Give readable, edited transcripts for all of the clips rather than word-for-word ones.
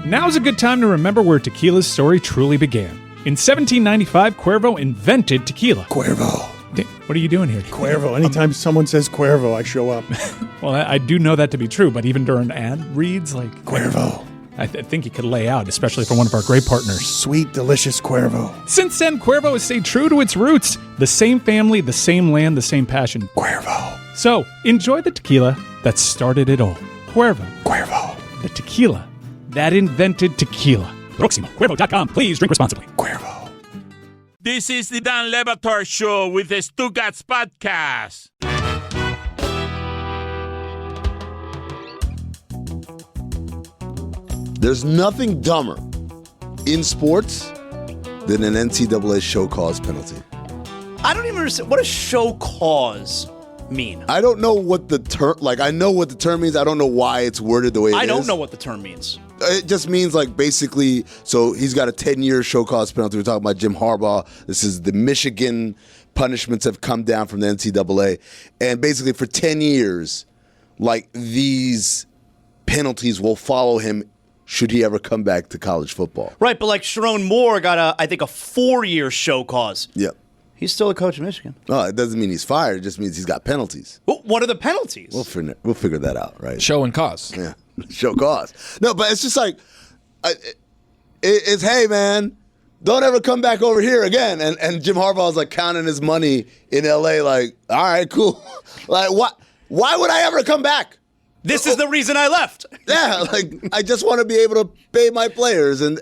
Now's a good time to remember where tequila's story truly began. In 1795, Cuervo invented tequila. Cuervo. What are you doing here? Cuervo. Anytime someone says Cuervo, I show up. Well, I do know that to be true, but even during ad reads, like... Cuervo. I think he could lay out, especially for one of our great partners. Sweet, delicious Cuervo. Since then, Cuervo has stayed true to its roots. The same family, the same land, the same passion. Cuervo. So, enjoy the tequila that started it all. Cuervo. Cuervo. The tequila that invented tequila. Proximo. Cuervo.com. Please drink responsibly. Cuervo. This is the Dan Le Batard Show with the Stugotz podcast. There's nothing dumber in sports than an NCAA show cause penalty. I don't even understand. What does show cause mean? I don't know what the term, I know what the term means. I don't know why it's worded the way it is. I don't know what the term means. It just means basically, so he's got a 10-year show cause penalty. We're talking about Jim Harbaugh. This is the Michigan punishments have come down from the NCAA. And basically for 10 years, these penalties will follow him should he ever come back to college football. Right, but Sharon Moore got I think a 4-year show cause. Yep. He's still a coach of Michigan. No, it doesn't mean he's fired. It just means he's got penalties. Well, what are the penalties? We'll figure that out, right? Show and cause. Yeah, show cause. No, but it's just it's hey, man, don't ever come back over here again. And Jim Harbaugh's counting his money in L.A. All right, cool. What? Why would I ever come back? This is the reason I left. Yeah, I just want to be able to pay my players and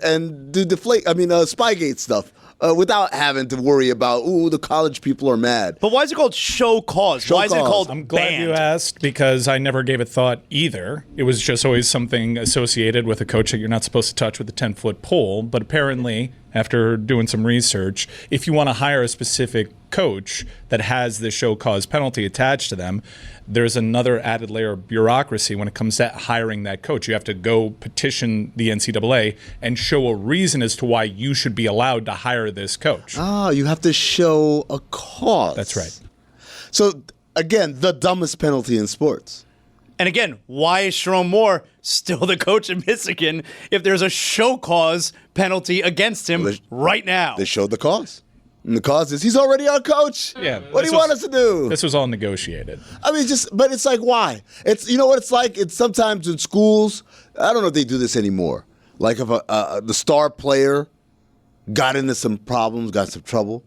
do Spygate stuff without having to worry about, the college people are mad. But why is it called show cause? Why is it called I'm glad banned? you asked because I never gave it thought either. It was just always something associated with a coach that you're not supposed to touch with a 10-foot pole. But apparently, after doing some research, if you want to hire a specific coach that has the show cause penalty attached to them, there's another added layer of bureaucracy when it comes to hiring that coach. You have to go petition the NCAA and show a reason as to why you should be allowed to hire this coach. Oh, you have to show a cause. That's right. So, again, the dumbest penalty in sports. And again, why is Sharon Moore still the coach of Michigan if there's a show cause penalty against him right now? They showed the cause. And the cause is he's already our coach. Yeah. What do you want us to do? This was all negotiated. But it's why? It's what it's like. It's sometimes in schools. I don't know if they do this anymore. If the star player got into some problems, got some trouble,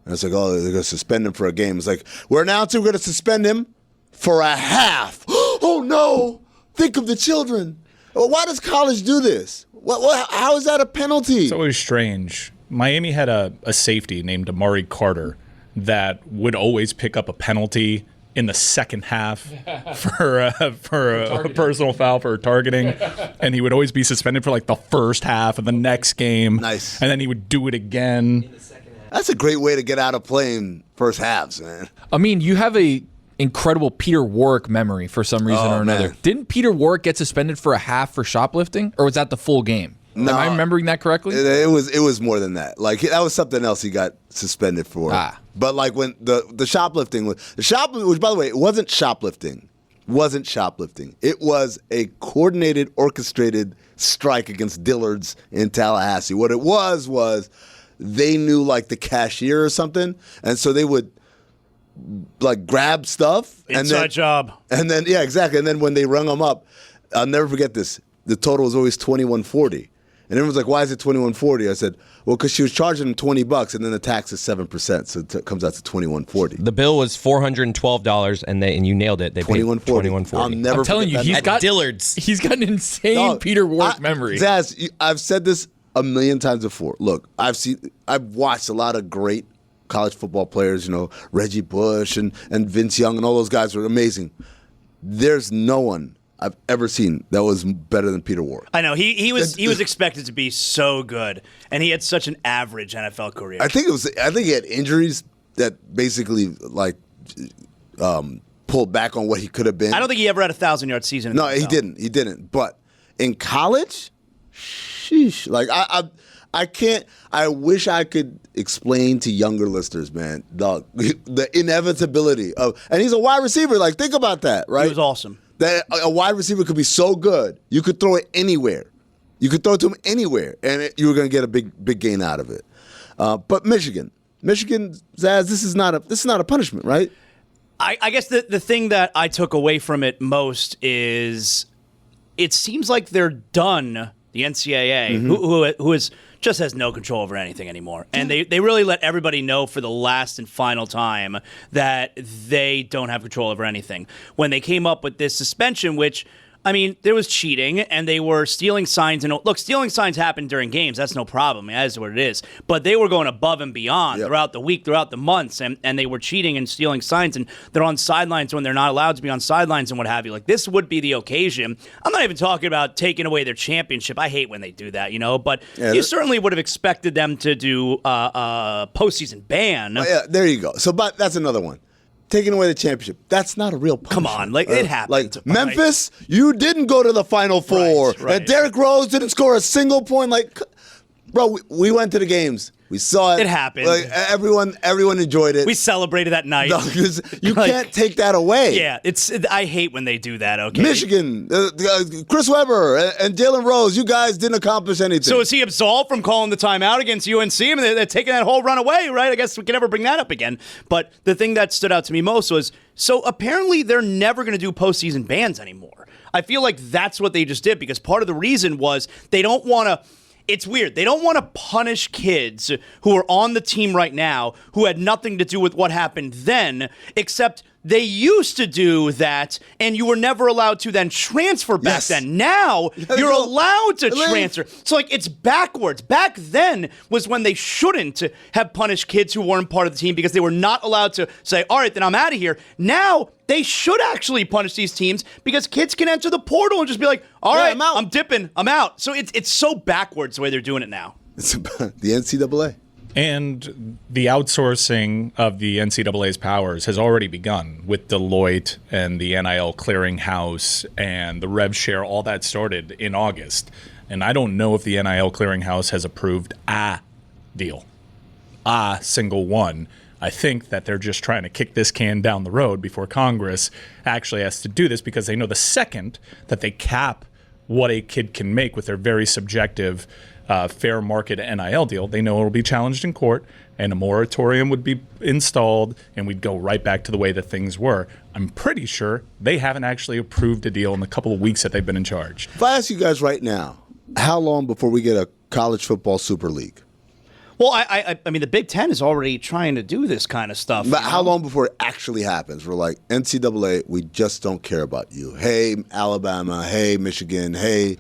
and it's they're going to suspend him for a game. It's we're announcing we're going to suspend him for a half. Oh no! Think of the children. Well, why does college do this? How is that a penalty? It's always strange. Miami had a safety named Amari Carter that would always pick up a penalty in the second half for a personal foul for targeting, and he would always be suspended for the first half of the next game. Nice. And then he would do it again. That's a great way to get out of playing first halves, man. Amin, you have a incredible Peter Warrick memory for some reason or another. Man. Didn't Peter Warrick get suspended for a half for shoplifting, or was that the full game? No, am I remembering that correctly? It was more than that. That was something else he got suspended for. But when the shoplifting which by the way, it wasn't shoplifting. It was a coordinated, orchestrated strike against Dillard's in Tallahassee. What it was they knew the cashier or something, and so they would grab stuff. Inside job. And then yeah, exactly. And then when they rung them up, I'll never forget this. The total was always $21.40. And everyone's like, why is it $21.40? I said, well, because she was charging them $20, and then the tax is 7%, so it comes out to $21.40. The bill was $412, and you nailed it. They paid $21.40. I'll never. I'm telling you, forget he's Dillard's. He's got an insane Peter Warrick memory. Zaz, I've said this a million times before. Look, I've watched a lot of great college football players. Reggie Bush and Vince Young and all those guys were amazing. There's no one I've ever seen that was better than Peter Warrick. I know he was expected to be so good, and he had such an average NFL career. I think he had injuries that basically pulled back on what he could have been. I don't think he ever had a 1,000-yard season. No, he didn't. He didn't. But in college, sheesh. I can't. I wish I could explain to younger listeners, man, the inevitability of. And he's a wide receiver. Think about that, right? He was awesome. That a wide receiver could be so good, you could throw it anywhere. You could throw it to them anywhere, and you were going to get a big gain out of it. But Michigan, Zaz, this is not a punishment, right? I guess the thing that I took away from it most is it seems like they're done. The NCAA, who just has no control over anything anymore. And they really let everybody know for the last and final time that they don't have control over anything. When they came up with this suspension, which, I mean, there was cheating, and they were stealing signs. And look, stealing signs happen during games. That's no problem. That is what it is. But they were going above and beyond throughout the week, throughout the months, and they were cheating and stealing signs, and they're on sidelines when they're not allowed to be on sidelines and what have you. Like, this would be the occasion. I'm not even talking about taking away their championship. I hate when they do that, But you certainly would have expected them to do a postseason ban. Yeah, there you go. So, but that's another one. Taking away the championship. That's not a real punishment. Come on, it happened. Like, Memphis, you didn't go to the Final Four. Right. And Derrick Rose didn't score a single point. Like, bro, we went to the games. We saw it. It happened. Like, everyone enjoyed it. We celebrated that night. No, 'cause you can't take that away. Yeah, I hate when they do that, okay? Michigan, Chris Webber and Jalen Rose, you guys didn't accomplish anything. So is he absolved from calling the timeout against UNC? I mean, they're taking that whole run away, right? I guess we can never bring that up again. But the thing that stood out to me most was, so apparently they're never going to do postseason bans anymore. I feel like that's what they just did, because part of the reason was they don't want to. It's weird. They don't want to punish kids who are on the team right now who had nothing to do with what happened then, except they used to do that, and you were never allowed to then transfer back then. Now, you're allowed to transfer. So, like, it's backwards. Back then was when they shouldn't have punished kids who weren't part of the team because they were not allowed to say, all right, then I'm out of here. Now, they should actually punish these teams because kids can enter the portal and just be like, all right, I'm out. I'm dipping. I'm out. So it's so backwards the way they're doing it now. It's about the NCAA. And the outsourcing of the NCAA's powers has already begun with Deloitte and the NIL clearinghouse and the rev share. All that started in August. And I don't know if the NIL clearinghouse has approved a deal, a single one. I think that they're just trying to kick this can down the road before Congress actually has to do this, because they know the second that they cap what a kid can make with their very subjective fair market NIL deal, they know it will be challenged in court and a moratorium would be installed and we'd go right back to the way that things were. I'm pretty sure they haven't actually approved a deal in the couple of weeks that they've been in charge. If I ask you guys right now, how long before we get a college football super league? Well, I mean, the Big Ten is already trying to do this kind of stuff. But how long before it actually happens? We're like, NCAA, we just don't care about you. Hey, Alabama. Hey, Michigan. Hey,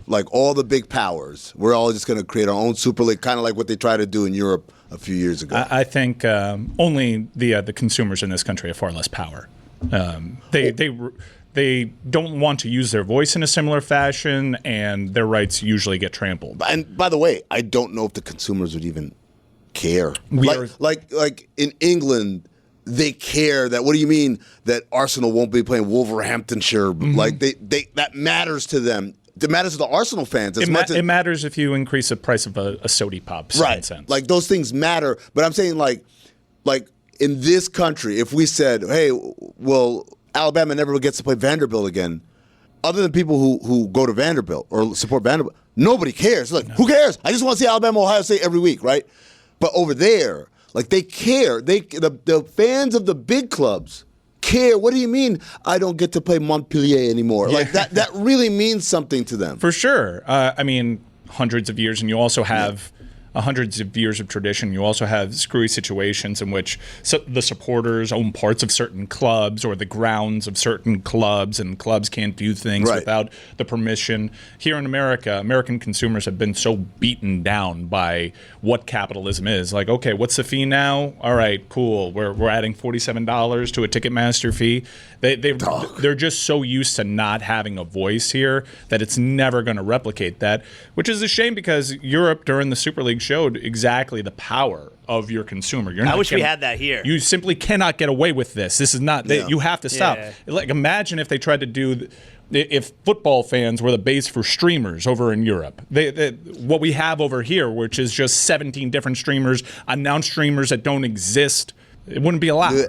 like all the big powers. We're all just going to create our own super league, kind of like what they tried to do in Europe a few years ago. I think only the consumers in this country have far less power. They don't want to use their voice in a similar fashion, and their rights usually get trampled. And by the way, I don't know if the consumers would even care. are- Like in England, they care that. What do you mean that Arsenal won't be playing Wolverhamptonshire? Like they that matters to them. It matters to the Arsenal fans as much as It matters if you increase the price of a sody pop, 7 cents. Like those things matter. But I'm saying like in this country, if we said, hey, well, Alabama never gets to play Vanderbilt again, other than people who go to Vanderbilt or support Vanderbilt, nobody cares. Like, who cares? I just want to see Alabama, Ohio State every week, right? But over there, like they care. The fans of the big clubs care. What do you mean I don't get to play Montpellier anymore? Like that really means something to them. For sure. I mean, hundreds of years, and you also have hundreds of years of tradition. You also have screwy situations in which the supporters own parts of certain clubs or the grounds of certain clubs, and clubs can't do things without the permission. Here in America, American consumers have been so beaten down by what capitalism is. Like, okay, what's the fee now? All right, cool. We're adding $47 to a Ticketmaster fee. They're just so used to not having a voice here that it's never going to replicate that, which is a shame because Europe during the Super League showed exactly the power of your consumer. I wish we had that here. You simply cannot get away with this. This is not. You have to stop. Yeah. Like, imagine if they tried to do. If football fans were the base for streamers over in Europe, what we have over here, which is just 17 different streamers, announced streamers that don't exist, it wouldn't be allowed.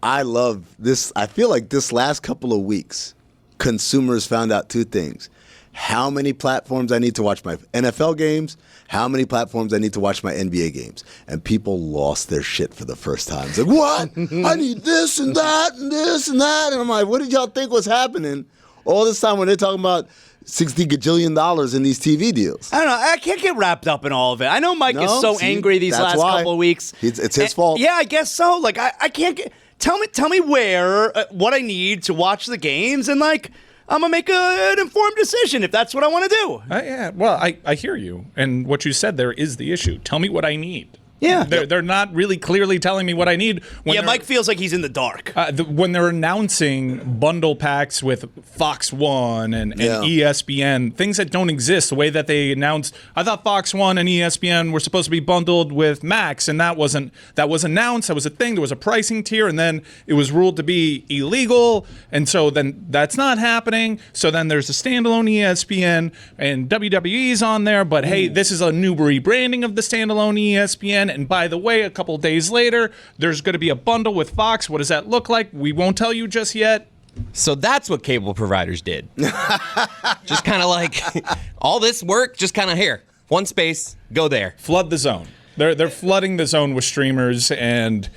I love this. I feel like this last couple of weeks, consumers found out two things. how many platforms I need to watch my NFL games, how many platforms I need to watch my NBA games. And people lost their shit for the first time. It's like, what? I need this and that and this and that. And I'm like, what did y'all think was happening all this time when they're talking about $60 gajillion in these TV deals? I don't know. I can't get wrapped up in all of it. I know Mike is so angry these last couple of weeks. It's his fault. Yeah, I guess so. Like, I can't get. Tell me where, what I need to watch the games, and like, I'm gonna make an informed decision if that's what I want to do. Yeah, well, I hear you, and what you said there is the issue. Tell me what I need. Yeah. They're not really clearly telling me what I need. Mike feels like he's in the dark. When they're announcing bundle packs with Fox One and ESPN, things that don't exist, the way that they announced, I thought Fox One and ESPN were supposed to be bundled with Max, and that was announced, that was a thing, there was a pricing tier, and then it was ruled to be illegal, and so then that's not happening, so then there's a standalone ESPN, and WWE's on there, but hey, this is a new rebranding of the standalone ESPN, and by the way, a couple days later, there's going to be a bundle with Fox. What does that look like? We won't tell you just yet. So that's what cable providers did. Just kind of like all this work, just kind of here, one space, go there. Flood the zone. They're flooding the zone with streamers, and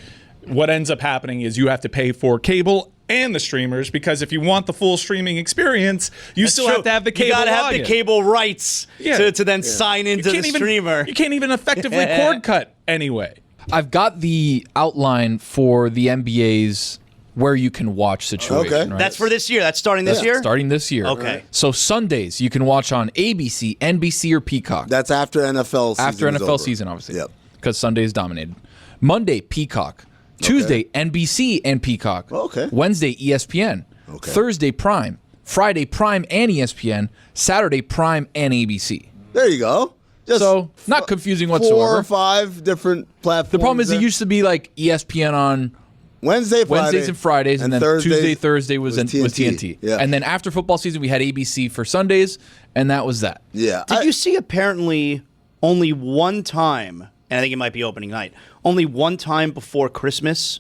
what ends up happening is you have to pay for cable and the streamers, because if you want the full streaming experience, you still have to have the cable. You gotta have login. the cable rights to then sign into the streamer. You can't even effectively cord cut anyway. I've got the outline for the NBA's where you can watch situation. Okay. Right? That's for this year. That's starting this year? Starting this year. Okay. So Sundays you can watch on ABC, NBC, or Peacock. That's after NFL season. After NFL over. season, obviously. Yep. Because Sunday is dominated. Monday, Peacock. Tuesday, NBC and Peacock. Okay. Wednesday, ESPN. Okay. Thursday, Prime. Friday, Prime and ESPN. Saturday, Prime and ABC. There you go. Just So, not confusing whatsoever. 4 or 5 different platforms. The problem is there. it used to be like ESPN on Wednesdays and Fridays, and then Thursdays Thursday was TNT. Yeah. And then after football season, we had ABC for Sundays, and that was that. Yeah. Did you see apparently only one time, and I think it might be opening night, only one time before Christmas,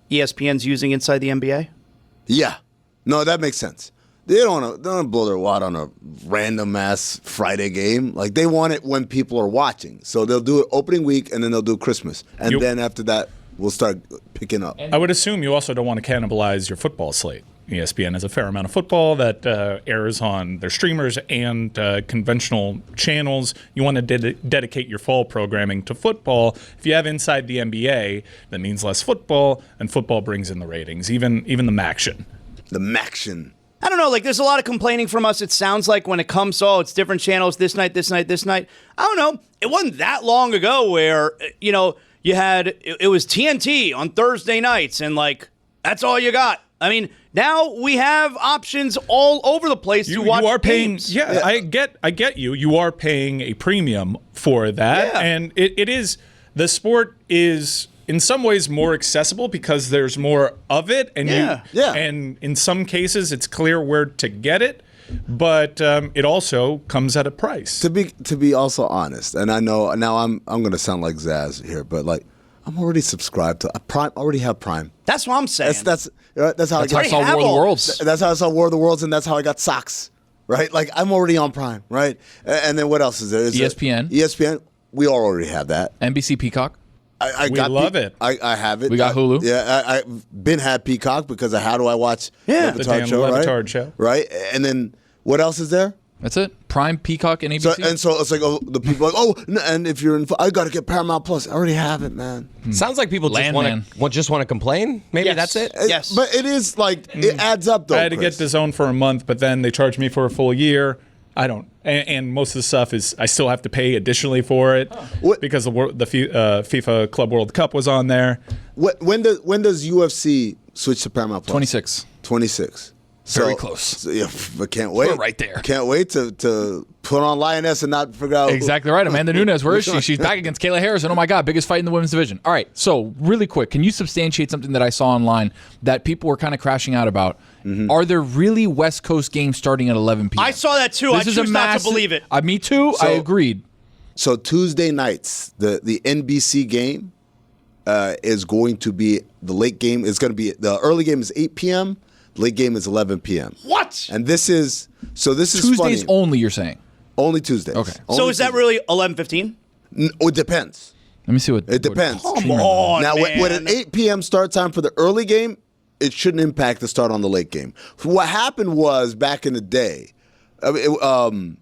ESPN's using Inside the NBA? Yeah. No, that makes sense. They don't want to blow their wad on a random ass Friday game. Like, they want it when people are watching. So they'll do it opening week, and then they'll do Christmas. And then after that, we'll start picking up. I would assume you also don't want to cannibalize your football slate. ESPN has a fair amount of football that airs on their streamers and conventional channels. You want to dedicate your fall programming to football. If you have Inside the NBA, that means less football, and football brings in the ratings, even the Maction. The Maction. I don't know, like, there's a lot of complaining from us. It sounds like when it comes to, it's different channels, this night. I don't know. It wasn't that long ago where, you had, it was TNT on Thursday nights, and, like, that's all you got. I mean, now we have options all over the place to watch you are paying, games. Yeah, I get you. You are paying a premium for that, and it is, the sport is in some ways more accessible because there's more of it, and and in some cases it's clear where to get it, but it also comes at a price. To be also honest, and I know now I'm going to sound like Zaz here, but like, I'm already subscribed to Prime. Already have Prime. That's what I'm saying. That's how I saw War of the Worlds. That's how I saw War of the Worlds, and that's how I got socks. Right? Like, I'm already on Prime. Right? And then what else is there? ESPN. ESPN. We all already have that. NBC Peacock. I love it. I have it. We got Hulu. Yeah, I've been had Peacock because of how do I watch the Batard damn show, Batard show. Right? And then what else is there? That's it. Prime, Peacock, and ABC. So it's like, the people are like, and if you're in, I got to get Paramount Plus. I already have it, man. Sounds like people just want to complain. Maybe that's it. Yes. But it is like, it adds up, though. I had to get DAZN for a month, but then they charged me for a full year. I don't, and most of the stuff is I still have to pay additionally for it because the FIFA Club World Cup was on there. When does UFC switch to Paramount Plus? 26. Very close. So, yeah, but can't wait. We're right there. Can't wait to put on Lioness and not figure out. Exactly right. Amanda Nunes, where is she? She's back against Kayla Harrison. Oh my God, biggest fight in the women's division. All right, so really quick, can you substantiate something that I saw online that people were kind of crashing out about? Mm-hmm. Are there really West Coast games starting at 11 p.m.? I saw that too. I choose not to believe it. Me too. I agreed. So Tuesday nights, the NBC game is going to be the late game. It's going to be the early game is 8 p.m. Late game is 11 p.m. What? And this is Tuesdays funny. only, you're saying? Only Tuesdays. Okay. Only Is that Tuesdays. really 11:15? It depends. Let me see what It depends. Come on, Now, man. with an 8 p.m. start time for the early game, it shouldn't impact the start on the late game. What happened was back in the day, on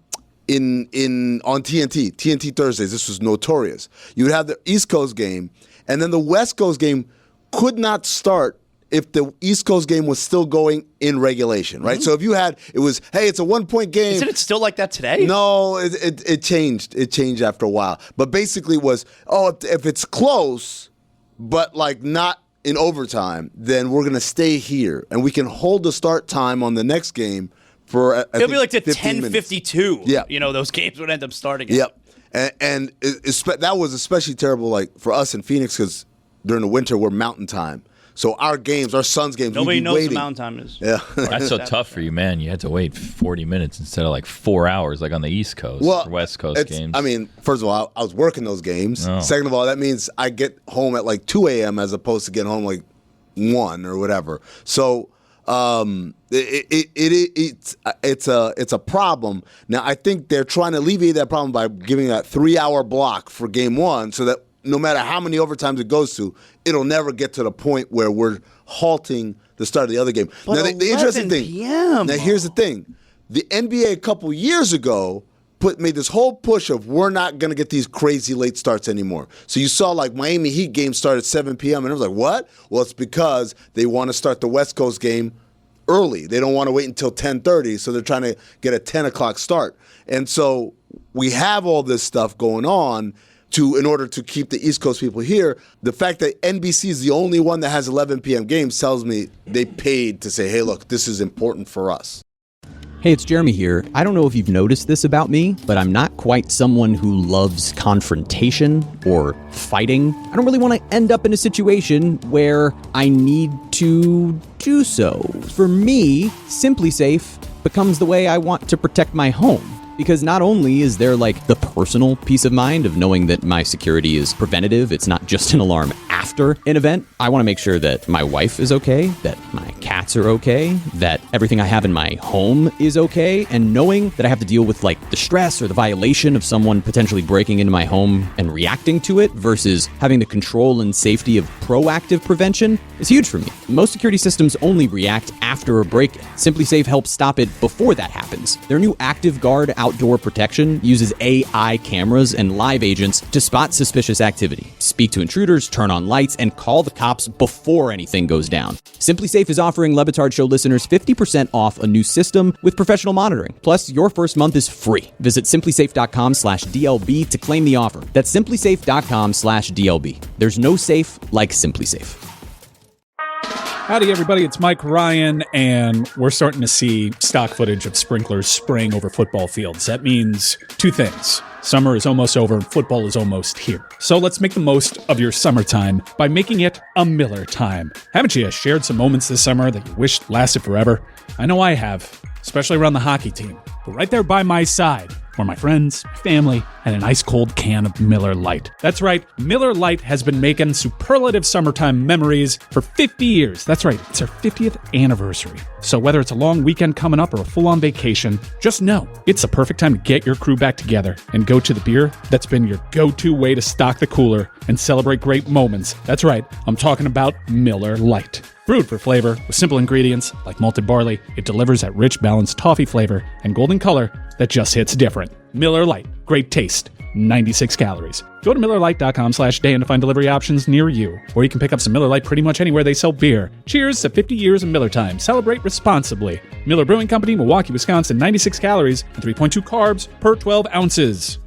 TNT Thursdays, this was notorious. You would have the East Coast game, and then the West Coast game could not start if the East Coast game was still going in regulation, right? So if you had, it's a 1-point game. Isn't it still like that today? No, it changed. It changed after a while. But basically it was, if it's close, but like not in overtime, then we're going to stay here. And we can hold the start time on the next game for, It'll be like to 10:52. 10:52. Yeah. Those games would end up starting. At. Yep. And that was especially terrible like for us in Phoenix because during the winter, we're mountain time. So our Suns games, Nobody we'd be knows waiting. the mountain time is. Yeah. That's so tough for you, man. You had to wait 40 minutes instead of like 4 hours, like on the East Coast or West Coast games. I mean, first of all, I was working those games. Oh. Second of all, that means I get home at like 2 a.m. as opposed to getting home like 1 or whatever. So it's a problem. Now, I think they're trying to alleviate that problem by giving that 3-hour block for game 1 so that no matter how many overtimes it goes to, it'll never get to the point where we're halting the start of the other game. But now, the interesting 11 thing. p.m. Now, here's the thing. The NBA a couple years ago made this whole push of we're not going to get these crazy late starts anymore. So you saw like Miami Heat game start at 7 p.m. and it was like, what? Well, it's because they want to start the West Coast game early. They don't want to wait until 10:30, so they're trying to get a 10 o'clock start. And so we have all this stuff going on in order to keep the East Coast people here. The fact that NBC is the only one that has 11 p.m. games tells me they paid to say, hey, look, this is important for us. Hey, it's Jeremy here. I don't know if you've noticed this about me, but I'm not quite someone who loves confrontation or fighting. I don't really want to end up in a situation where I need to do so. For me, Simply Safe becomes the way I want to protect my home. Because not only is there like the personal peace of mind of knowing that my security is preventative, it's not just an alarm after an event. I want to make sure that my wife is okay, that my cats are okay, that everything I have in my home is okay, and knowing that I have to deal with like the stress or the violation of someone potentially breaking into my home and reacting to it versus having the control and safety of proactive prevention is huge for me. Most security systems only react after a break-in. Simply Safe helps stop it before that happens. Their new Active Guard outdoor protection uses AI cameras and live agents to spot suspicious activity, speak to intruders, turn on lights, and call the cops before anything goes down. Simply Safe is offering Batard Show listeners 50% off a new system with professional monitoring. Plus, your first month is free. Visit simplysafe.com/DLB to claim the offer. That's simplysafe.com/DLB. There's no safe like Simply Safe. Howdy, everybody. It's Mike Ryan, and we're starting to see stock footage of sprinklers spraying over football fields. That means two things. Summer is almost over, and football is almost here. So let's make the most of your summertime by making it a Miller time. Haven't you shared some moments this summer that you wished lasted forever? I know I have, especially around the hockey team. But right there by my side were my friends, my family, and an ice-cold can of Miller Lite. That's right, Miller Lite has been making superlative summertime memories for 50 years. That's right, it's our 50th anniversary. So whether it's a long weekend coming up or a full-on vacation, just know it's the perfect time to get your crew back together and go to the beer that's been your go-to way to stock the cooler and celebrate great moments. That's right, I'm talking about Miller Lite. Brewed for flavor with simple ingredients like malted barley, it delivers that rich, balanced toffee flavor and golden color that just hits different. Miller Lite, great taste, 96 calories. Go to MillerLite.com/Dan to find delivery options near you, or you can pick up some Miller Lite pretty much anywhere they sell beer. Cheers to 50 years of Miller time. Celebrate responsibly. Miller Brewing Company, Milwaukee, Wisconsin, 96 calories and 3.2 carbs per 12 ounces.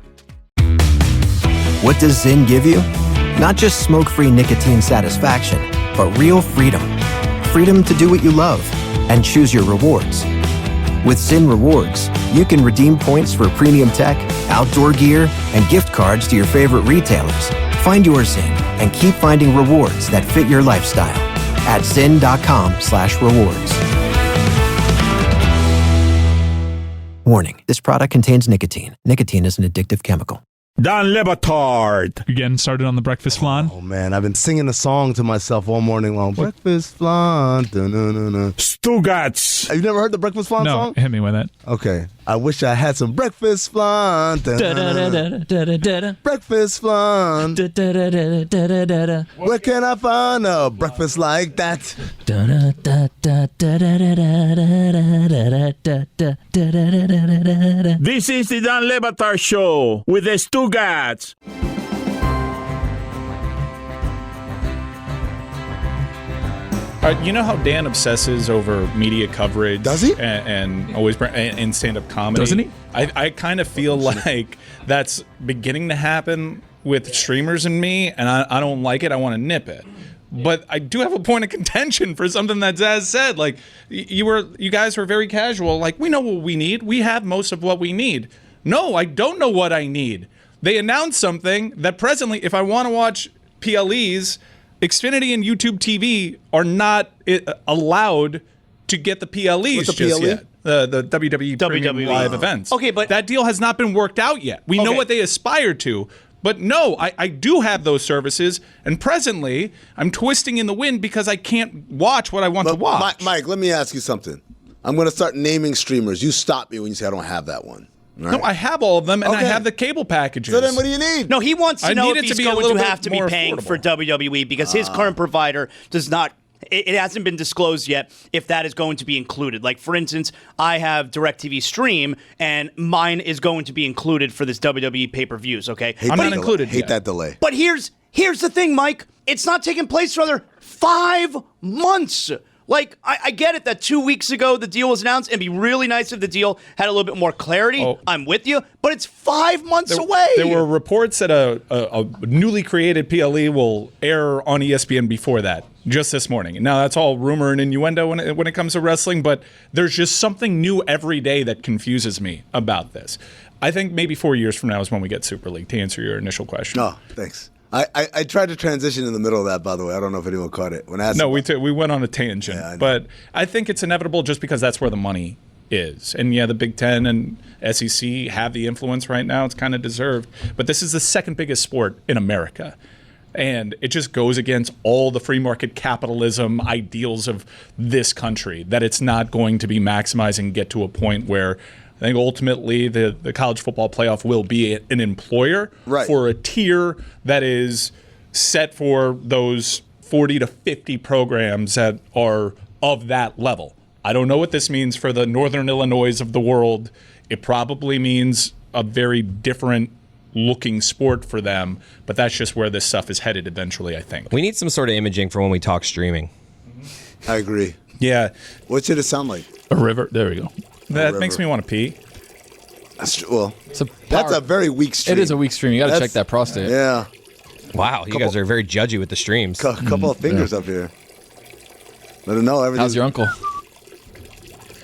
What does Zyn give you? Not just smoke-free nicotine satisfaction, but real freedom. Freedom to do what you love and choose your rewards. With Zyn Rewards, you can redeem points for premium tech, outdoor gear, and gift cards to your favorite retailers. Find your Zyn and keep finding rewards that fit your lifestyle at zyn.com/rewards. Warning, this product contains nicotine. Nicotine is an addictive chemical. Dan Le Batard. You're getting started on the breakfast flan? Oh, man, I've been singing the song to myself all morning long. Breakfast flan. Stugotz. Have you never heard the breakfast flan song? No, hit me with it. Okay. I wish I had some breakfast flan. Breakfast flan. Where can I find a breakfast like that? This is the Dan Le Batard Show with the Stugotz. You know how Dan obsesses over media coverage? Does he? And always in stand-up comedy? Doesn't he? I kind of feel like that's beginning to happen with streamers and me, and I don't like it. I want to nip it. But I do have a point of contention for something that Zaz said. Like, you guys were very casual. Like, we know what we need. We have most of what we need. No, I don't know what I need. They announced something that presently, if I want to watch PLEs, Xfinity and YouTube TV are not allowed to get the PLEs What's the just PLE? yet. The WWE Premium Live events. Okay, but that deal has not been worked out yet. We know what they aspire to. But no, I do have those services, and presently I'm twisting in the wind because I can't watch what I want to watch. Mike, let me ask you something. I'm going to start naming streamers. You stop me when you say I don't have that one. Right? No, I have all of them, and I have the cable packages. So then what do you need? No, he wants to know if he's going to have to be more paying affordable. for WWE because his current provider does not. It hasn't been disclosed yet if that is going to be included. Like, for instance, I have DirecTV Stream, and mine is going to be included for this WWE pay-per-views, okay? I'm not included Hate yet. that delay. But here's the thing, Mike. It's not taking place for another 5 months. Like, I get it that 2 weeks ago the deal was announced. It'd be really nice if the deal had a little bit more clarity. Oh. I'm with you. But it's 5 months away. There were reports that a newly created PLE will air on ESPN before that, just this morning. Now, that's all rumor and innuendo when it comes to wrestling, but there's just something new every day that confuses me about this. I think maybe 4 years from now is when we get Super League, to answer your initial question. No, thanks. I tried to transition in the middle of that, by the way. I don't know if anyone caught it. When I asked we went on a tangent, Yeah, I know. but I think it's inevitable just because that's where the money is. And yeah, the Big Ten and SEC have the influence right now. It's kind of deserved. But this is the second biggest sport in America. And it just goes against all the free market capitalism ideals of this country, that it's not going to be maximizing and get to a point where I think ultimately the college football playoff will be an employer for a tier that is set for those 40 to 50 programs that are of that level. I don't know what this means for the Northern Illinois of the world. It probably means a very different looking sport for them, but that's just where this stuff is headed eventually, I think. We need some sort of imaging for when we talk streaming. I agree. Yeah. What should it sound like? A river. There we go. That makes me want to pee. That's well, It's a that's a very weak stream. It is a weak stream. You got to That's- check that prostate. Yeah. Wow, you guys are very judgy with the streams. Couple of fingers up here. Let her know everything. How's your uncle?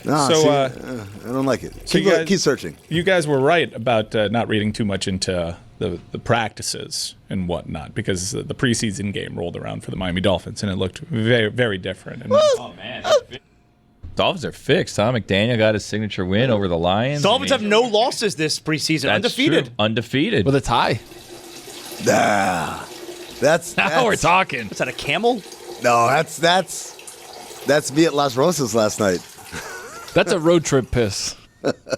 Nah, So, see, I don't like it. So Keep searching. You guys were right about not reading too much into the practices and whatnot, because the preseason game rolled around for the Miami Dolphins and it looked very, very different. And Oh, man. Dolphins are fixed, huh? McDaniel got his signature win over the Lions. Dolphins have no losses this preseason. That's Undefeated. true. Undefeated. With a tie. That's Now we're talking. Is that a camel? No, that's me at Las Rosas last night. That's a road trip piss.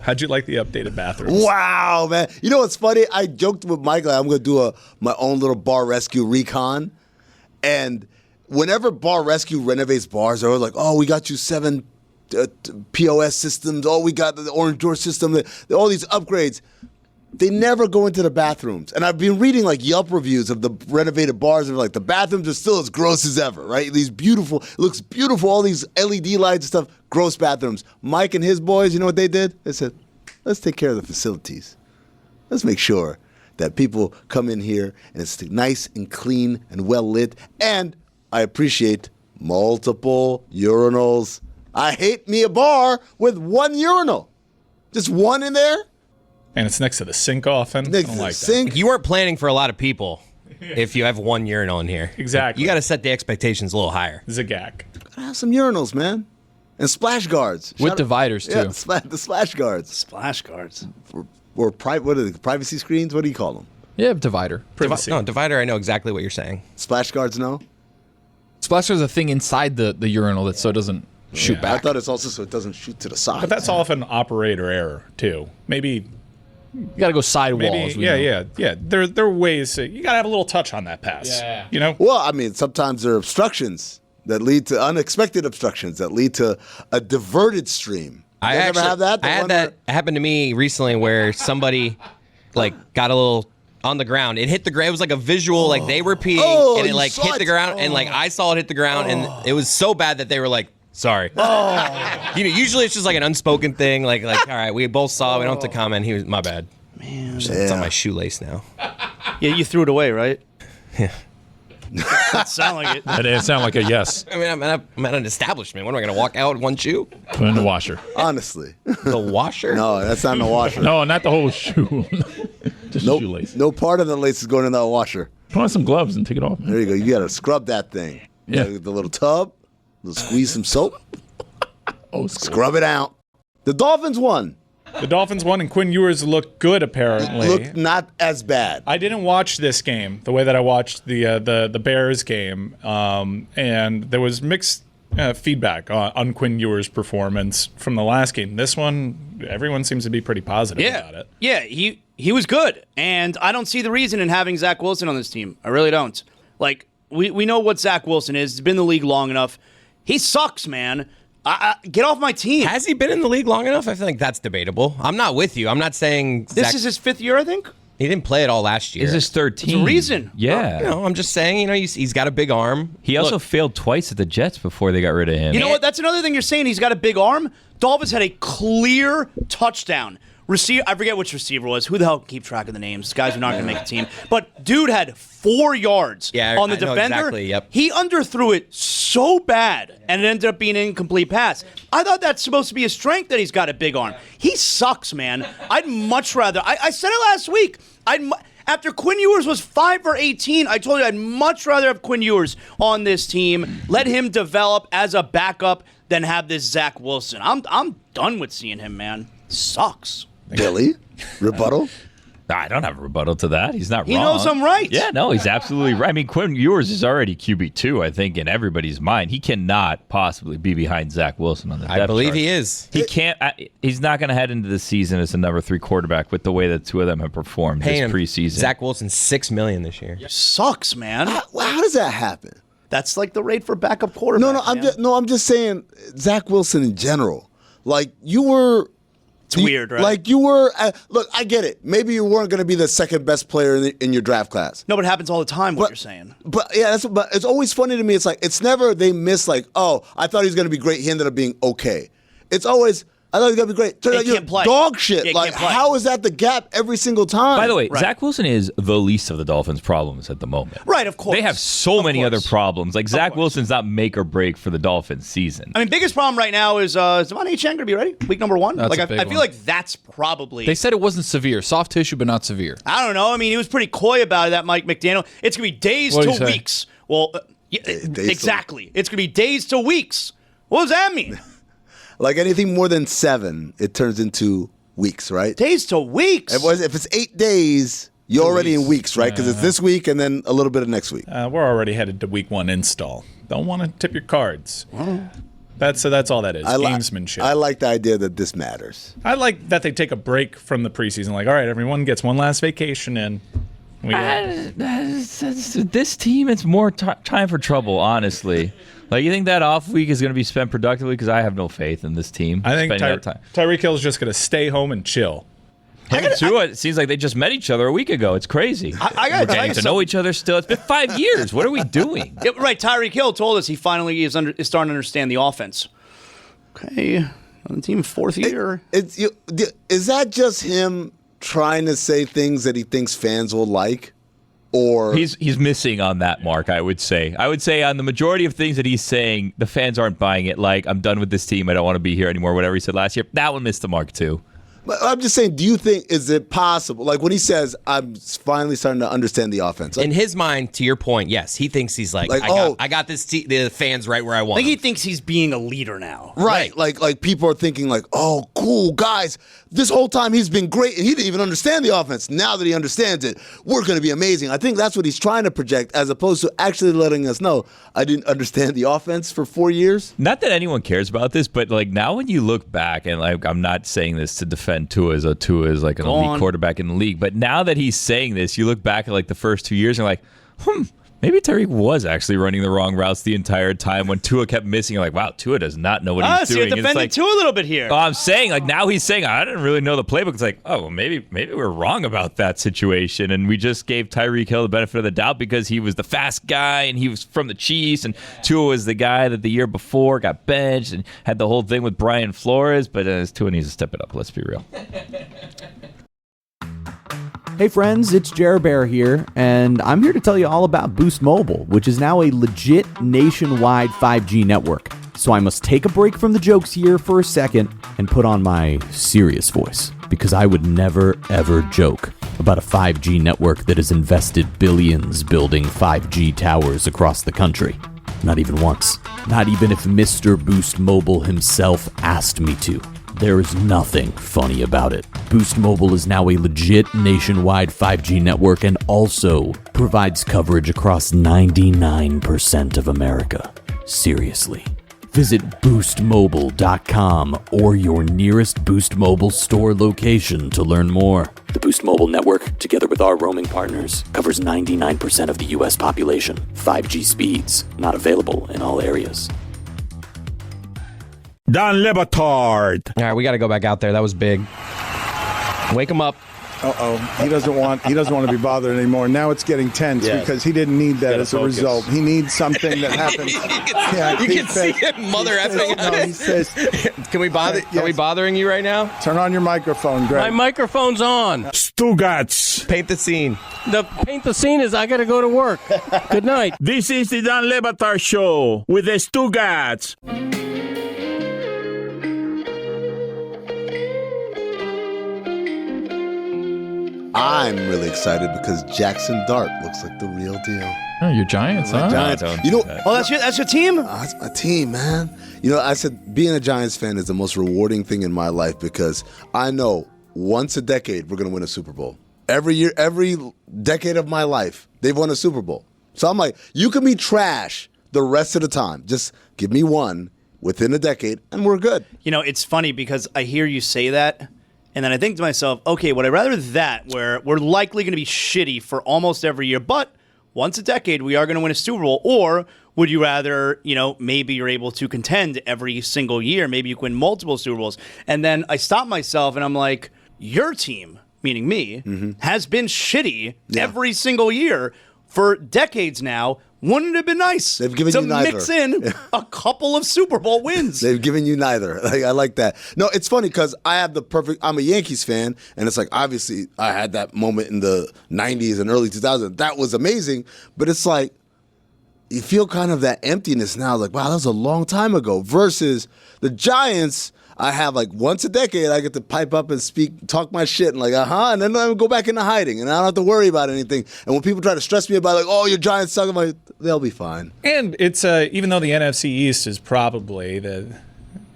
How'd you like the updated bathrooms? Wow, man. You know what's funny? I joked with Michael, I'm going to do my own little bar rescue recon. And whenever Bar Rescue renovates bars, they're like, oh, we got you 7 POS systems. Oh, we got the orange door system. All these upgrades. They never go into the bathrooms. And I've been reading like Yelp reviews of the renovated bars, and they're like, the bathrooms are still as gross as ever, right? These beautiful, it looks beautiful, all these LED lights and stuff, gross bathrooms. Mike and his boys, you know what they did? They said, let's take care of the facilities. Let's make sure that people come in here and it's nice and clean and well lit. And I appreciate multiple urinals. I hate me a bar with one urinal. Just one in there. And it's next to the sink often. I don't like that. You weren't planning for a lot of people if you have one urinal in here. Exactly. You got to set the expectations a little higher. Zagak. Gotta have some urinals, man. And splash guards. With dividers, Yeah, too. the splash guards. Splash guards. Or what are they, privacy screens? What do you call them? Yeah, divider. Privacy. No, divider. I know exactly what you're saying. Splash guards, no. Splash guard's a thing inside the urinal that so it doesn't shoot I back. thought it's also so it doesn't shoot to the side. But that's often operator error too. Maybe You got to go side walls. yeah. There are ways you got to have a little touch on that pass. Yeah. You know. Well, I mean, sometimes there are obstructions that lead to unexpected obstructions that lead to a diverted stream. You guys ever have that? I had that happen to me recently where somebody got a little on the ground. It hit the ground. It was like a visual, like they were peeing and it like hit the ground and like I saw it hit the ground and it was so bad that they were like, sorry. Usually it's just like an unspoken thing. Like, all right, we both saw it. We don't have to comment. He was my bad. Man, it's on my shoelace now. Yeah, you threw it away, right? Yeah. That sound like it. That didn't sound like a yes. I mean, I'm at an establishment. When am I going to walk out with one shoe? Put it in the washer. Honestly. The washer? No, that's not in the washer. No, not the whole shoe. Just Nope. shoelace. No part of the lace is going in that washer. Put on some gloves and take it off. There you go. You got to scrub that thing. Yeah. The little tub. Squeeze some soap. Oh, Scrub it out. The Dolphins won. The Dolphins won, and Quinn Ewers looked good. Apparently, Looked not as bad. I didn't watch this game the way that I watched the Bears game, and there was mixed feedback on Quinn Ewers' performance from the last game. This one, everyone seems to be pretty positive about it. Yeah, he was good, and I don't see the reason in having Zach Wilson on this team. I really don't. Like, we know what Zach Wilson is. He's been in the league long enough. He sucks, man. Get off my team. Has he been in the league long enough? I feel like that's debatable. I'm not with you. I'm not saying This is his 5th year, I think. He didn't play it all last year. Is his 13? There's a reason. Yeah. I'm just saying, he's got a big arm. He also failed twice at the Jets before they got rid of him. You know what? That's another thing you're saying. He's got a big arm. Dolphins had a clear touchdown. I forget which receiver it was. Who the hell can keep track of the names? Guys are not going to make the team. But dude had 4 yards on the I know defender. exactly, yep. He underthrew it so bad, and it ended up being an incomplete pass. I thought that's supposed to be a strength that he's got a big arm. He sucks, man. I'd much rather. I said it last week. After Quinn Ewers was 5 for 18, I told you I'd much rather have Quinn Ewers on this team. Let him develop as a backup than have this Zach Wilson. I'm done with seeing him, man. Sucks. Billy? Rebuttal? I don't have a rebuttal to that. He's not wrong. He knows I'm right. Yeah, no, he's absolutely right. I mean, Quinn Ewers is already QB2, I think, in everybody's mind. He cannot possibly be behind Zach Wilson on the depth I believe chart. he is. He can't. He's not going to head into the season as a number 3 quarterback with the way the two of them have performed this preseason. Zach Wilson $6 million this year. Sucks, man. How does that happen? That's like the rate for backup quarterback. I'm just saying Zach Wilson in general. Like you were. It's weird, right? Like you were. Look, I get it. Maybe you weren't going to be the second best player in your draft class. No, but it happens all the time. What you're saying. But yeah, but it's always funny to me. It's like it's never they miss like, oh, I thought he was going to be great. He ended up being okay. It's always I thought he was going to be great. Turns out you're dog shit. Yeah, like how is that the gap every single time? By the way, Zach Wilson is the least of the Dolphins' problems at the moment. Right, of course. They have so many other problems. Like Zach Wilson's not make or break for the Dolphins' season. I mean, biggest problem right now is Devon Achane going to be ready week number 1? That's like a big I feel one. like that's probably. They said it wasn't severe. Soft tissue, but not severe. I don't know. I mean, he was pretty coy about it, that Mike McDaniel. It's going to be days What'd to he say? weeks. Well, exactly. It's going to be days to weeks. What does that mean? Like anything more than 7, it turns into weeks, right? Days to weeks. If it's 8 days, you're already in weeks, right? Because it's this week and then a little bit of next week. We're already headed to week 1 install. Don't want to tip your cards. That's all that is. Gamesmanship. I like the idea that this matters. I like that they take a break from the preseason. Like, all right, everyone gets one last vacation in. This team, it's more time for trouble, honestly. Like, you think that off week is going to be spent productively? Because I have no faith in this team. I think spending that time. Tyreek Hill is just going to stay home and chill. Him and Tua, it seems like they just met each other a week ago. It's crazy. I got We're getting to know each other still. It's been 5 years. What are we doing? Yeah, right. Tyreek Hill told us he finally is starting to understand the offense. Okay. On the team 4th year. Is that just him trying to say things that he thinks fans will like? Or he's missing on that mark, I would say. I would say on the majority of things that he's saying, the fans aren't buying it. Like, I'm done with this team. I don't want to be here anymore. Whatever he said last year. That one missed the mark, too. But I'm just saying, do you think, is it possible? Like when he says, I'm finally starting to understand the offense. Like, In his mind, to your point, yes, he thinks he's like I got the fans right where I want I think he them. thinks he's being a leader now. right. Like people are thinking like, oh, cool, guys. This whole time he's been great and he didn't even understand the offense. Now that he understands it, we're going to be amazing. I think that's what he's trying to project as opposed to actually letting us know I didn't understand the offense for 4 years. Not that anyone cares about this, but like now when you look back, and like I'm not saying this to defend Tua as like an elite quarterback in the league, but now that he's saying this, you look back at like the first 2 years and you're like, maybe Tyreek was actually running the wrong routes the entire time when Tua kept missing. You're like, wow, Tua does not know what he's doing. You're defending Tua a little bit here. I'm saying, like, now he's saying, I didn't really know the playbook. It's like, oh, well, maybe we're wrong about that situation. And we just gave Tyreek Hill the benefit of the doubt because he was the fast guy and he was from the Chiefs. And Tua was the guy that the year before got benched and had the whole thing with Brian Flores. But Tua needs to step it up. Let's be real. Hey friends, it's Jer Bear here, and I'm here to tell you all about Boost Mobile, which is now a legit nationwide 5G network. So I must take a break from the jokes here for a second and put on my serious voice, because I would never ever joke about a 5G network that has invested billions building 5G towers across the country. Not even once. Not even if Mr. Boost Mobile himself asked me to. There is nothing funny about it. Boost Mobile is now a legit nationwide 5G network and also provides coverage across 99% of America. Seriously. Visit boostmobile.com or your nearest Boost Mobile store location to learn more. The Boost Mobile network, together with our roaming partners, covers 99% of the U.S. population. 5G speeds, not available in all areas. Don Le Batard. All right, we got to go back out there. That was big. Wake him up. He doesn't want to be bothered anymore. Now it's getting tense because he didn't need that as a result. He needs something that happens. You can see him mother effing. No, he says, Can we bother? Yes. Are we bothering you right now? turn on your microphone, Greg. My microphone's on. Stugotz. Paint the scene. Paint the scene is I got to go to work. Good night. This is the Don Le Batard Show with the Stugotz. I'm really excited because Jackson Dart looks like the real deal. Oh, your Giants, huh? Giants. don't You know, do that. Oh, that's your team? That's my team, man. You know, I said being a Giants fan is the most rewarding thing in my life because I know once a decade we're going to win a Super Bowl. Every year, every decade of my life, they've won a Super Bowl. So I'm like, you can be trash the rest of the time. Just give me one within a decade and we're good. You know, it's funny because I hear you say that, and then I think to myself, okay, would I rather that where we're likely going to be shitty for almost every year, but once a decade we are going to win a Super Bowl, or would you rather, you know, maybe you're able to contend every single year, maybe you can win multiple Super Bowls, and then I stop myself and I'm like, your team, meaning me, has been shitty every single year for decades now. Wouldn't it have been nice They've given to you neither. mix in a couple of Super Bowl wins? They've given you neither. Like, I like that. No, it's funny because I'm a Yankees fan, and it's like, obviously, I had that moment in the 90s and early 2000s. That was amazing, but it's like, you feel kind of that emptiness now. Like, wow, that was a long time ago. Versus the Giants, I have like once a decade, I get to pipe up and talk my shit, and like, and then I go back into hiding, and I don't have to worry about anything. And when people try to stress me about, like, oh, your Giants suck, I'm like, they'll be fine. And it's even though the NFC East is probably the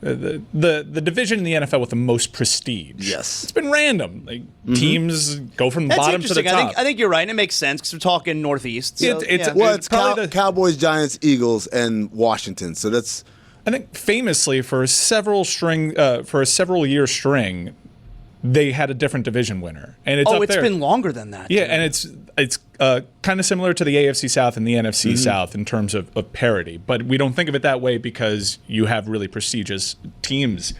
division in the NFL with the most prestige. Yes. It's been random. Like teams go from the That's bottom to the interesting. top. I think you're right. It makes sense because we're talking Northeast. So, It's probably Cowboys, Giants, Eagles, and Washington. So that's. I think famously for a several year string, they had a different division winner, and it's up it's there. been longer than that. Yeah, and it's kind of similar to the AFC South and the NFC South in terms of parity, but we don't think of it that way because you have really prestigious teams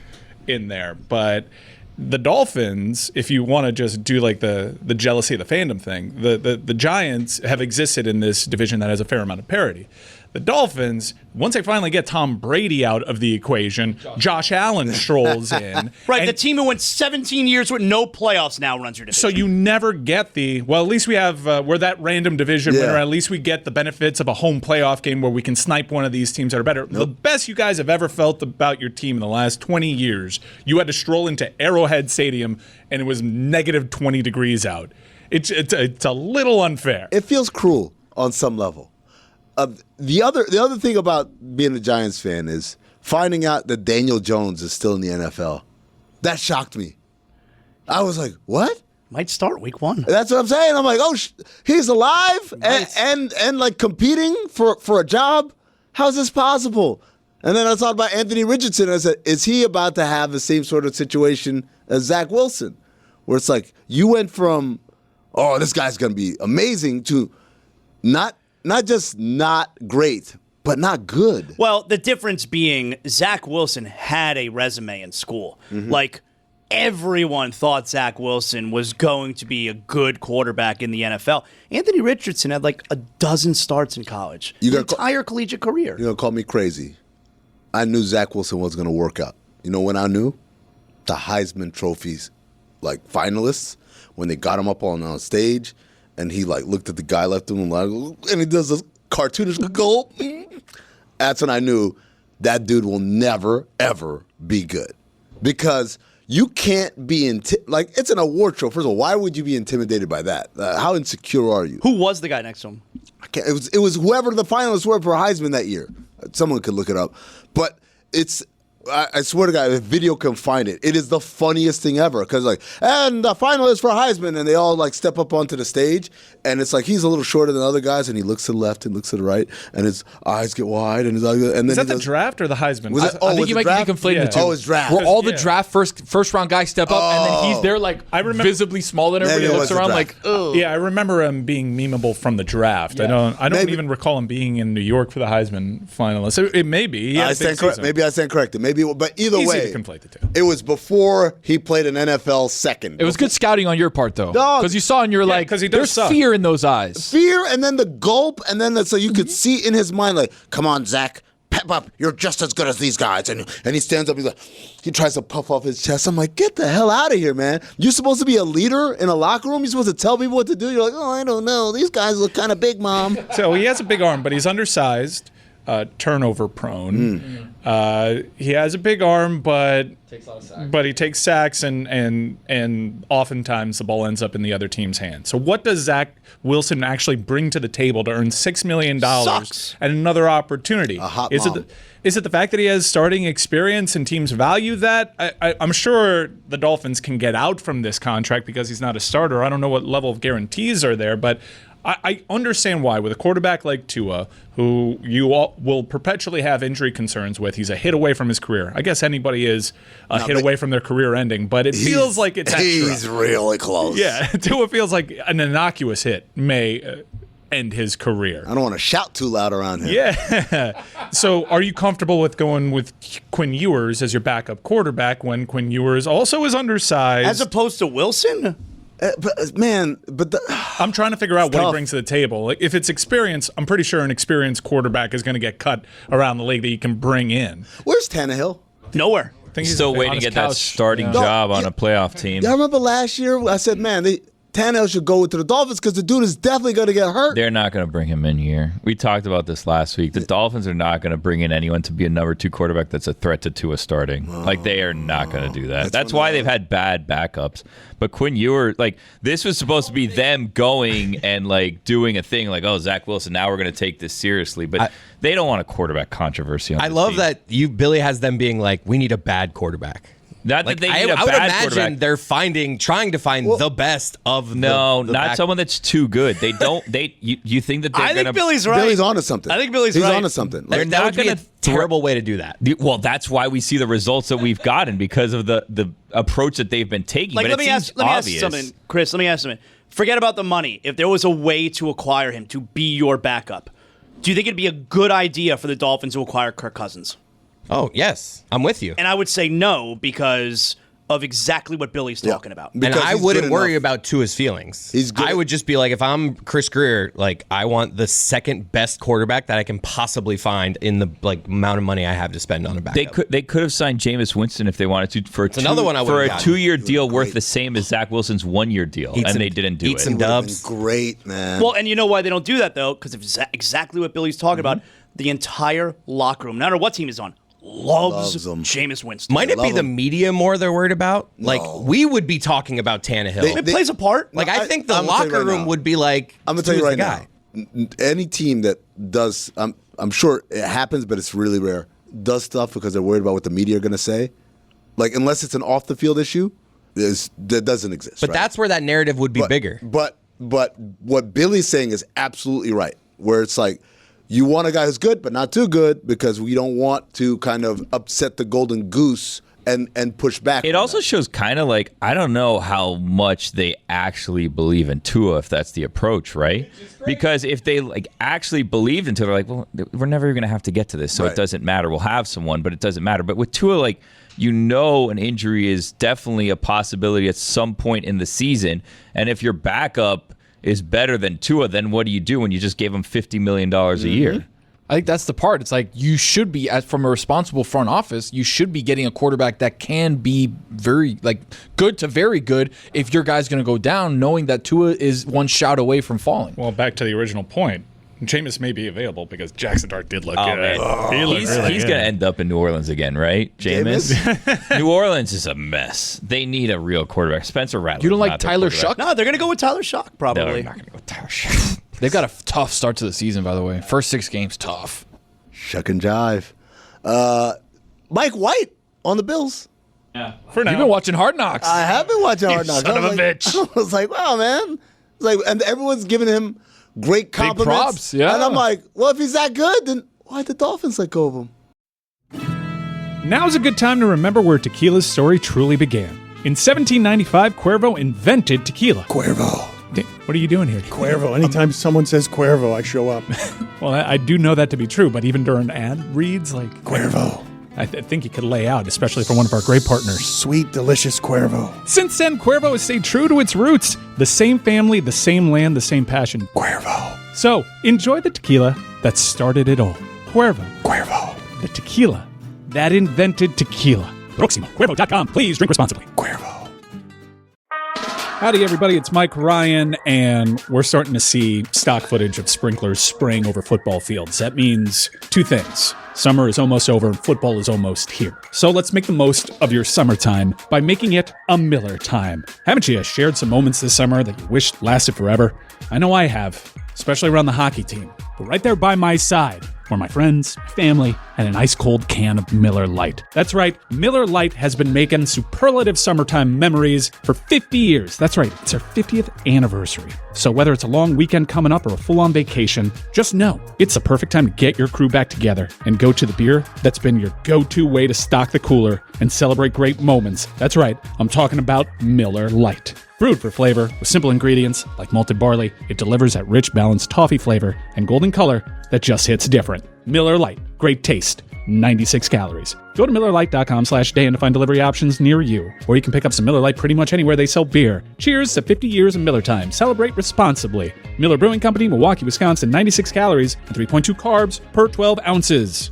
in there. But the Dolphins, if you want to just do like the jealousy of the fandom thing, the Giants have existed in this division that has a fair amount of parity. The Dolphins, once they finally get Tom Brady out of the equation, Josh Allen strolls in. Right, the team who went 17 years with no playoffs now runs your division. So you never get at least we have, we're that random division winner. At least we get the benefits of a home playoff game where we can snipe one of these teams that are better. The best you guys have ever felt about your team in the last 20 years, you had to stroll into Arrowhead Stadium and it was negative 20 degrees out. It's a little unfair. It feels cruel on some level. The other thing about being a Giants fan is finding out that Daniel Jones is still in the NFL. That shocked me. I was like, what? Might start week 1. That's what I'm saying. I'm like, oh, he's alive and like competing for a job? How's this possible? And then I thought about Anthony Richardson. I said, is he about to have the same sort of situation as Zach Wilson? Where it's like, you went from, oh, this guy's going to be amazing to not just not great, but not good. Well, the difference being Zach Wilson had a resume in school. Like, everyone thought Zach Wilson was going to be a good quarterback in the NFL. Anthony Richardson had like a dozen starts in college. Entire collegiate career. You're going to call me crazy. I knew Zach Wilson was going to work out. You know when I knew? The Heisman trophies, like finalists, when they got him up on stage, and he like looked at the guy, left him alone, and he does this cartoonish goal. That's when I knew that dude will never, ever be good. Because you can't be, it's an award show. First of all, why would you be intimidated by that? How insecure are you? Who was the guy next to him? It was whoever the finalists were for Heisman that year. Someone could look it up. But I swear to God, if video can find it, it is the funniest thing ever. Because and the finalists for Heisman, and they all like step up onto the stage, and it's like he's a little shorter than other guys, and he looks to the left and looks to the right, and his eyes get wide, and then is that the draft or the Heisman? I think you might be conflating the two. Oh, it's draft. Where all the draft first round guys step up, and then he's there like visibly smaller than everybody. Looks around like, ugh. Yeah, I remember him being memeable from the draft. Yeah. I don't even recall him being in New York for the Heisman finalists. It may be. Maybe I stand corrected. Maybe, but either way. To conflate the two. It was before he played an NFL second. It was good scouting on your part, though, because you saw and you're like, there's fear in those eyes. Fear, and then the gulp, and then so you could see in his mind, like, come on, Zach, pep up, you're just as good as these guys. And he stands up, he tries to puff off his chest. I'm like, get the hell out of here, man. You're supposed to be a leader in a locker room. You're supposed to tell people what to do. You're like, oh, I don't know. These guys look kind of big, Mom. So he has a big arm, but he's undersized. Turnover prone. He has a big arm, but he takes sacks, and oftentimes the ball ends up in the other team's hands. So what does Zach Wilson actually bring to the table to earn $6 million and another opportunity? A hot mom. Is it the fact that he has starting experience and teams value that? I'm sure the Dolphins can get out from this contract because he's not a starter. I don't know what level of guarantees are there, but I understand why. With a quarterback like Tua, who you will perpetually have injury concerns with, he's a hit away from his career. I guess anybody is a hit away from their career ending, but it feels like it's extra. He's really close. Yeah, Tua feels like an innocuous hit may end his career. I don't want to shout too loud around here. Yeah. So are you comfortable with going with Quinn Ewers as your backup quarterback when Quinn Ewers also is undersized? As opposed to Wilson? I'm trying to figure out what he brings to the table. Like, if it's experience, I'm pretty sure an experienced quarterback is going to get cut around the league that you can bring in. Where's Tannehill? Nowhere. I think he's still waiting to get that starting job on a playoff team. I remember last year I said, man, Tannehill should go to the Dolphins because the dude is definitely going to get hurt. They're not going to bring him in here. We talked about this last week. The Dolphins are not going to bring in anyone to be a number 2 quarterback that's a threat to Tua starting. They are not going to do that. That's why they've had bad backups. But Quinn Ewers, this was supposed to be them going and doing a thing like, oh, Zach Wilson, now we're going to take this seriously. But they don't want a quarterback controversy on I this love team. that Billy has them being like, we need a bad quarterback. Not that they need a I would bad imagine quarterback. they're trying to find the best of the not someone that's too good. They don't. You think that they're I going think Billy's right. Billy's onto something. I think Billy's He's right. onto something. They're not going to terrible way to do that. Well, that's why we see the results that we've gotten because of the approach that they've been taking. But let me ask you something, Chris. Let me ask you something. Forget about the money. If there was a way to acquire him to be your backup, do you think it'd be a good idea for the Dolphins to acquire Kirk Cousins? Oh yes, I'm with you. And I would say no because of exactly what Billy's talking about. And I wouldn't worry about Tua's feelings. He's good. I would just be like, if I'm Chris Greer, like I want the second best quarterback that I can possibly find in the amount of money I have to spend on a backup. They could have signed Jameis Winston if they wanted to for a 2-year deal worth the same as Zach Wilson's 1-year deal, they didn't do it. Some dubs. Great, man. Well, and you know why they don't do that though? Because of exactly what Billy's talking about. The entire locker room, no matter what team he's on, loves Jameis Winston. Might it be the media more they're worried about? No. Like, we would be talking about Tannehill. It plays a part. Like, I think the locker room would be like, I'm going to tell you right now. Any team that does, I'm sure it happens, but it's really rare, does stuff because they're worried about what the media are going to say. Like, unless it's an off-the-field issue, that doesn't exist. But that's where that narrative would be bigger. But what Billy's saying is absolutely right, where it's like, you want a guy who's good, but not too good, because we don't want to kind of upset the golden goose and push back. It also shows kind of like, I don't know how much they actually believe in Tua, if that's the approach, right? Because if they actually believed in Tua, they're like, well, we're never going to have to get to this, so it doesn't matter. We'll have someone, but it doesn't matter. But with Tua, an injury is definitely a possibility at some point in the season, and if your backup is better than Tua, then what do you do when you just gave him $50 million a year? I think that's the part. It's like you should be, from a responsible front office, you should be getting a quarterback that can be very good to very good if your guy's going to go down, knowing that Tua is one shot away from falling. Well, back to the original point. Jameis may be available because Jackson Dart did look good. Man. He's going to end up in New Orleans again, right, Jameis? New Orleans is a mess. They need a real quarterback. Spencer Rattler. You don't like Tyler Shuck? No, they're going to go with Tyler Shuck, probably. No, they're not going to go with Tyler Shuck. They've got a tough start to the season, by the way. First 6 games, tough. Shuck and jive. Mike White on the Bills. Yeah, for now. You've been watching Hard Knocks. I have been watching Hard Knocks. Son of a bitch. I was like, wow, man. And everyone's giving him great compliments. Big props, yeah. And I'm like, well, if he's that good, then why'd the Dolphins let go of him? Now's a good time to remember where tequila's story truly began. In 1795, Cuervo invented tequila. Cuervo. What are you doing here? Cuervo. Anytime someone says Cuervo, I show up. Well, I do know that to be true, but even during ad reads, Cuervo. I think you could lay out, especially for one of our great partners. Sweet, delicious Cuervo. Since then, Cuervo has stayed true to its roots. The same family, the same land, the same passion. Cuervo. So, enjoy the tequila that started it all. Cuervo. Cuervo. The tequila that invented tequila. Proximo. Cuervo.com. Please drink responsibly. Cuervo. Howdy, everybody. It's Mike Ryan, and we're starting to see stock footage of sprinklers spraying over football fields. That means 2 things. Summer is almost over and football is almost here. So let's make the most of your summertime by making it a Miller time. Haven't you shared some moments this summer that you wished lasted forever? I know I have, especially around the hockey team. But right there by my side were my friends, family, and an ice-cold can of Miller Lite. That's right, Miller Lite has been making superlative summertime memories for 50 years. That's right, it's our 50th anniversary. So whether it's a long weekend coming up or a full-on vacation, just know it's the perfect time to get your crew back together and go to the beer that's been your go-to way to stock the cooler and celebrate great moments. That's right, I'm talking about Miller Lite. Brewed for flavor with simple ingredients like malted barley, it delivers that rich, balanced toffee flavor and golden color that just hits different. Miller Lite, great taste, 96 calories. Go to MillerLite.com/Dan to find delivery options near you, or you can pick up some Miller Lite pretty much anywhere they sell beer. Cheers to 50 years of Miller time. Celebrate responsibly. Miller Brewing Company, Milwaukee, Wisconsin, 96 calories and 3.2 carbs per 12 ounces.